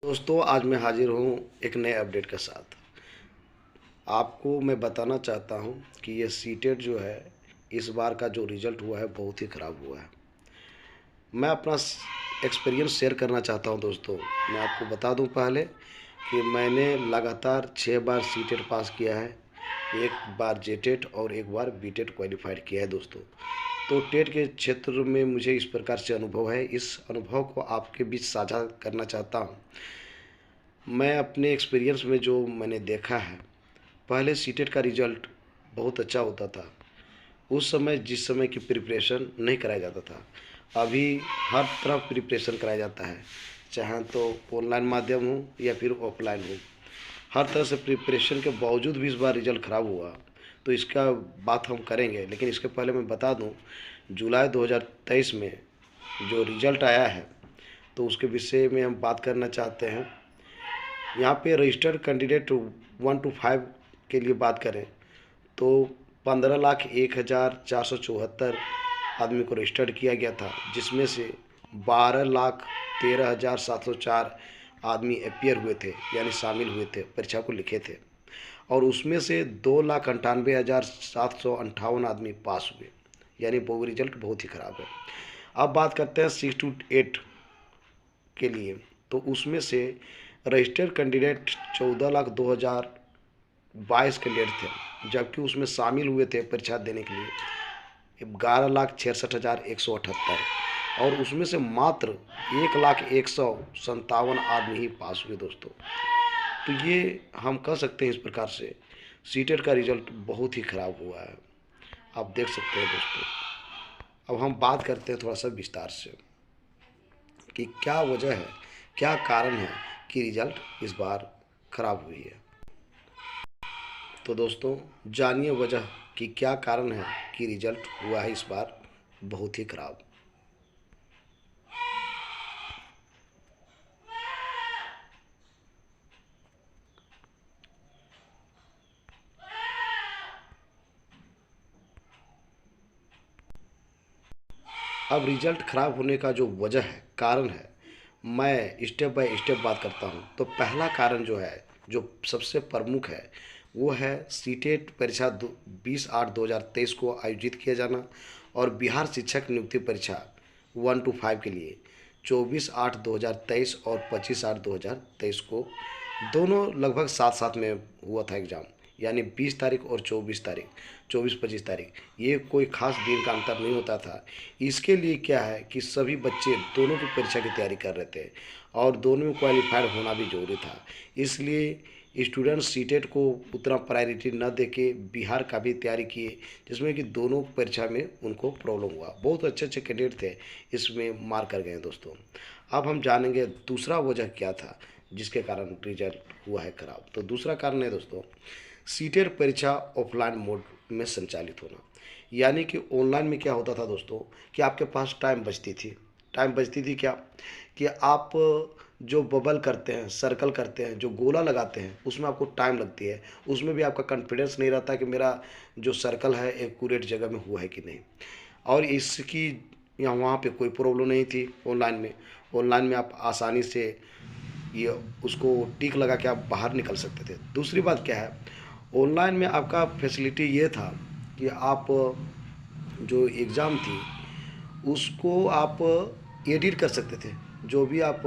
दोस्तों, आज मैं हाजिर हूँ एक नए अपडेट के साथ। आपको मैं बताना चाहता हूँ कि ये सीटेट जो है, इस बार का जो रिज़ल्ट हुआ है बहुत ही ख़राब हुआ है। मैं अपना एक्सपीरियंस शेयर करना चाहता हूँ दोस्तों। मैं आपको बता दूँ पहले कि मैंने लगातार 6 बार सीटेट पास किया है, एक बार जेटेट और एक बार बीटेट क्वालिफाइड किया है दोस्तों। तो टेट के क्षेत्र में मुझे इस प्रकार से अनुभव है। इस अनुभव को आपके बीच साझा करना चाहता हूँ। मैं अपने एक्सपीरियंस में जो मैंने देखा है, पहले सीटेट का रिज़ल्ट बहुत अच्छा होता था। उस समय जिस समय की प्रिपरेशन नहीं कराया जाता था, अभी हर तरफ प्रिपरेशन कराया जाता है, चाहे तो ऑनलाइन माध्यम हो या फिर ऑफलाइन हो। हर तरह से प्रिपरेशन के बावजूद भी इस बार रिज़ल्ट ख़राब हुआ। तो इसका बात हम करेंगे, लेकिन इसके पहले मैं बता दूं, जुलाई 2023 में जो रिज़ल्ट आया है, तो उसके विषय में हम बात करना चाहते हैं। यहाँ पे रजिस्टर्ड कैंडिडेट 1 to 5 के लिए बात करें तो 15,01,474 आदमी को रजिस्टर्ड किया गया था, जिसमें से 12,13,704 आदमी अपियर हुए थे, यानी शामिल हुए थे, परीक्षा को लिखे थे। और उसमें से 2,98,758 आदमी पास हुए, यानी वो रिजल्ट बहुत ही ख़राब है। अब बात करते हैं 6 to 8 के लिए। तो उसमें से रजिस्टर्ड कैंडिडेट 14,02,022 कैंडिडेट थे, जबकि उसमें शामिल हुए थे परीक्षा देने के लिए 11,66,178, और उसमें से मात्र 1,01,57 आदमी ही पास हुए दोस्तों। तो ये हम कह सकते हैं इस प्रकार से सीटेट का रिजल्ट बहुत ही ख़राब हुआ है, आप देख सकते हैं दोस्तों। अब हम बात करते हैं थोड़ा सा विस्तार से कि क्या वजह है, क्या कारण है कि रिजल्ट इस बार ख़राब हुई है। तो दोस्तों, जानिए वजह कि क्या कारण है कि रिजल्ट हुआ है इस बार बहुत ही ख़राब। अब रिजल्ट ख़राब होने का जो वजह है, कारण है, मैं स्टेप बाय स्टेप बात करता हूँ। तो पहला कारण जो है, जो सबसे प्रमुख है, वो है सीटेट परीक्षा 20/8/2023 को आयोजित किया जाना, और बिहार शिक्षक नियुक्ति परीक्षा 1 to 5 के लिए 24/8/2023 और 25/8/2023 को दोनों लगभग साथ साथ में हुआ था एग्ज़ाम, यानी 20 तारीख और 24 तारीख, 24-25 तारीख, ये कोई ख़ास दिन का अंतर नहीं होता था। इसके लिए क्या है कि सभी बच्चे दोनों की परीक्षा की तैयारी कर रहे थे, और दोनों में क्वालिफाइड होना भी ज़रूरी था। इसलिए स्टूडेंट सीटेट को उतना प्रायोरिटी न देके बिहार का भी तैयारी किए, जिसमें कि दोनों परीक्षा में उनको प्रॉब्लम हुआ। बहुत अच्छे अच्छे कैंडिडेट थे, इसमें मार कर गए दोस्तों। अब हम जानेंगे दूसरा वजह क्या था जिसके कारण रिजल्ट हुआ है ख़राब। तो दूसरा कारण है दोस्तों, सीटेट परीक्षा ऑफलाइन मोड में संचालित होना। यानी कि ऑनलाइन में क्या होता था दोस्तों, कि आपके पास टाइम बचती थी क्या, कि आप जो बबल करते हैं, सर्कल करते हैं, जो गोला लगाते हैं, उसमें आपको टाइम लगती है। उसमें भी आपका कॉन्फिडेंस नहीं रहता कि मेरा जो सर्कल है एक्यूरेट जगह में हुआ है कि नहीं। और इसकी यहाँ वहाँ पे कोई प्रॉब्लम नहीं थी ऑनलाइन में आप आसानी से ये उसको टिक लगा के आप बाहर निकल सकते थे। दूसरी बात क्या है, ऑनलाइन में आपका फैसिलिटी ये था कि आप जो एग्ज़ाम थी उसको आप एडिट कर सकते थे। जो भी आप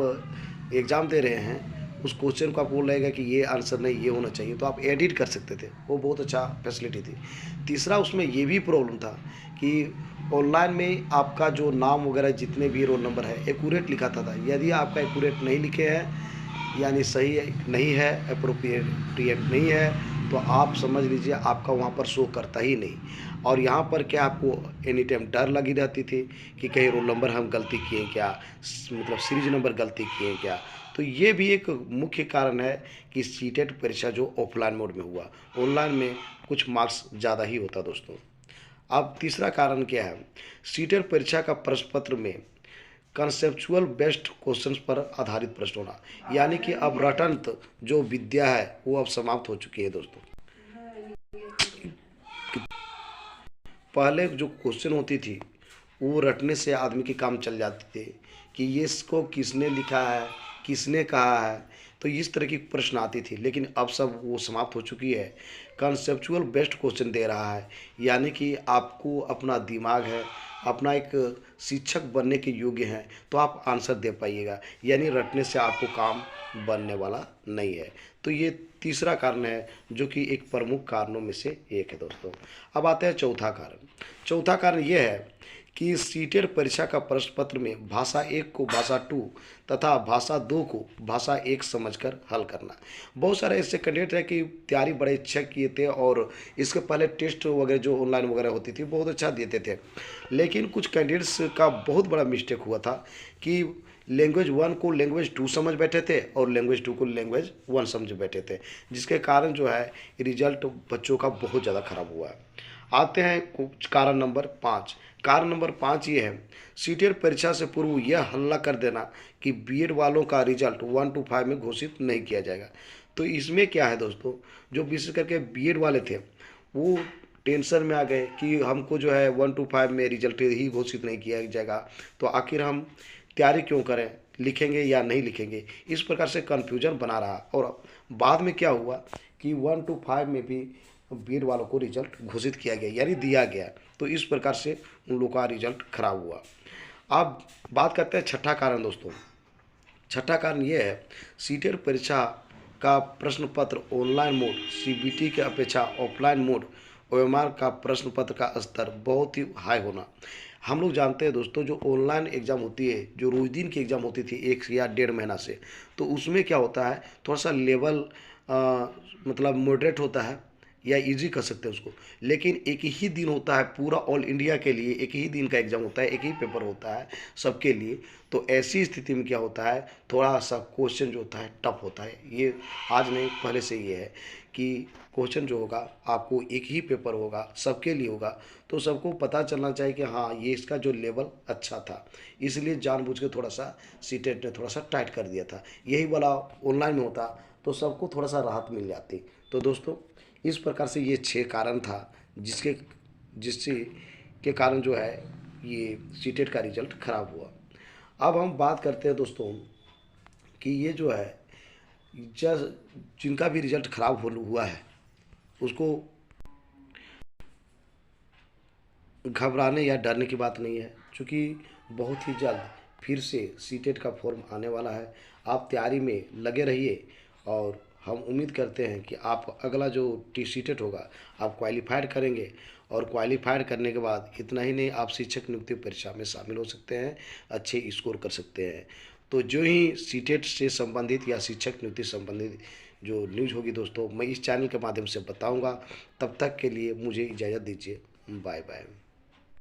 एग्ज़ाम दे रहे हैं, उस क्वेश्चन को आपको लगेगा कि ये आंसर नहीं, ये होना चाहिए, तो आप एडिट कर सकते थे। वो बहुत अच्छा फैसिलिटी थी। तीसरा, उसमें ये भी प्रॉब्लम था कि ऑनलाइन में आपका जो नाम वगैरह जितने भी रोल नंबर है एक्यूरेट लिखा था। यदि आपका एक्यूरेट नहीं लिखे हैं, यानी सही नहीं है, अप्रोप्रिएट नहीं है, तो आप समझ लीजिए आपका वहाँ पर शो करता ही नहीं। और यहाँ पर क्या, आपको एनी टाइम डर लगी रहती थी कि कहीं रोल नंबर हम गलती किए क्या, मतलब सीरीज नंबर गलती किए क्या। तो ये भी एक मुख्य कारण है कि सीटेट परीक्षा जो ऑफलाइन मोड में हुआ, ऑनलाइन में कुछ मार्क्स ज़्यादा ही होता दोस्तों। अब तीसरा कारण क्या है, सीटेट परीक्षा का प्रश्न पत्र में कंसेप्चुअल बेस्ड क्वेश्चंस पर आधारित प्रश्न होना। यानी कि अब रटंत जो विद्या है वो अब समाप्त हो चुकी है दोस्तों। पहले जो क्वेश्चन होती थी वो रटने से आदमी की काम चल जाती थी, कि ये इसको किसने लिखा है, किसने कहा है, तो इस तरह की प्रश्न आती थी, लेकिन अब सब वो समाप्त हो चुकी है। कंसेप्चुअल बेस्ड क्वेश्चन दे रहा है, यानी कि आपको अपना दिमाग है, अपना एक शिक्षक बनने के योग्य हैं तो आप आंसर दे पाइएगा, यानी रटने से आपको काम बनने वाला नहीं है। तो ये तीसरा कारण है जो कि एक प्रमुख कारणों में से एक है दोस्तों। अब आते हैं चौथा कारण। चौथा कारण ये है कि सीटेट परीक्षा का प्रश्न पत्र में भाषा 1 को भाषा 2 तथा भाषा 2 को भाषा 1 समझकर हल करना। बहुत सारे ऐसे कैंडिडेट हैं कि तैयारी बड़े अच्छा किए थे और इसके पहले टेस्ट वगैरह जो ऑनलाइन वगैरह होती थी बहुत अच्छा देते थे, लेकिन कुछ कैंडिडेट्स का बहुत बड़ा मिस्टेक हुआ था कि लैंग्वेज 1 को लैंग्वेज 2 समझ बैठे थे और लैंग्वेज 2 को लैंग्वेज 1 समझ बैठे थे, जिसके कारण जो है रिजल्ट बच्चों का बहुत ज़्यादा खराब हुआ है। आते हैं कुछ कारण नंबर 5। कारण नंबर 5 ये है, सीटेट परीक्षा से पूर्व यह हल्ला कर देना कि बीएड वालों का रिजल्ट 1 to 5 में घोषित नहीं किया जाएगा। तो इसमें क्या है दोस्तों, जो विशेष करके बीएड वाले थे वो टेंशन में आ गए कि हमको जो है 1 to 5 में रिजल्ट ही घोषित नहीं किया जाएगा, तो आखिर हम तैयारी क्यों करें, लिखेंगे या नहीं लिखेंगे, इस प्रकार से कन्फ्यूजन बना रहा। और बाद में क्या हुआ कि 1 to 5 में भी बीएड वालों को रिजल्ट घोषित किया गया, यानी दिया गया, तो इस प्रकार से उन लोगों का रिजल्ट खराब हुआ। अब बात करते हैं छठा कारण दोस्तों। छठा कारण ये है, सीटेट परीक्षा का प्रश्न पत्र ऑनलाइन मोड सीबीटी के अपेक्षा ऑफलाइन मोड ओएमआर का प्रश्न पत्र का स्तर बहुत ही हाई होना। हम लोग जानते हैं दोस्तों, जो ऑनलाइन एग्ज़ाम होती है, जो रोज दिन की एग्ज़ाम होती थी 1 या 1.5 महीना से, तो उसमें क्या होता है थोड़ा सा लेवल मतलब मॉडरेट होता है या इजी कर सकते हैं उसको, लेकिन एक ही दिन होता है पूरा ऑल इंडिया के लिए, एक ही दिन का एग्ज़ाम होता है, एक ही पेपर होता है सबके लिए। तो ऐसी स्थिति में क्या होता है, थोड़ा सा क्वेश्चन जो होता है टफ होता है। ये आज नहीं पहले से ये है कि क्वेश्चन जो होगा आपको एक ही पेपर होगा, सबके लिए होगा, तो सबको पता चलना चाहिए कि हाँ ये इसका जो लेवल अच्छा था, इसलिए जानबूझ के थोड़ा सा सीटेट ने थोड़ा सा टाइट कर दिया था। यही वाला ऑनलाइन में होता तो सबको थोड़ा सा राहत मिल जाती। तो दोस्तों इस प्रकार से ये 6 कारण था जिससे के कारण जो है ये सीटेट का रिजल्ट खराब हुआ। अब हम बात करते हैं दोस्तों कि ये जो है जिनका भी रिजल्ट खराब हुआ है उसको घबराने या डरने की बात नहीं है, क्योंकि बहुत ही जल्द फिर से सीटेट का फॉर्म आने वाला है। आप तैयारी में लगे रहिए और हम उम्मीद करते हैं कि आप अगला जो टी सीटेट होगा आप क्वालिफाइड करेंगे, और क्वालिफाइड करने के बाद इतना ही नहीं, आप शिक्षक नियुक्ति परीक्षा में शामिल हो सकते हैं, अच्छे स्कोर कर सकते हैं। तो जो ही सीटेट से संबंधित या शिक्षक नियुक्ति संबंधित जो न्यूज़ होगी दोस्तों, मैं इस चैनल के माध्यम से बताऊंगा। तब तक के लिए मुझे इजाज़त दीजिए। Bye bye.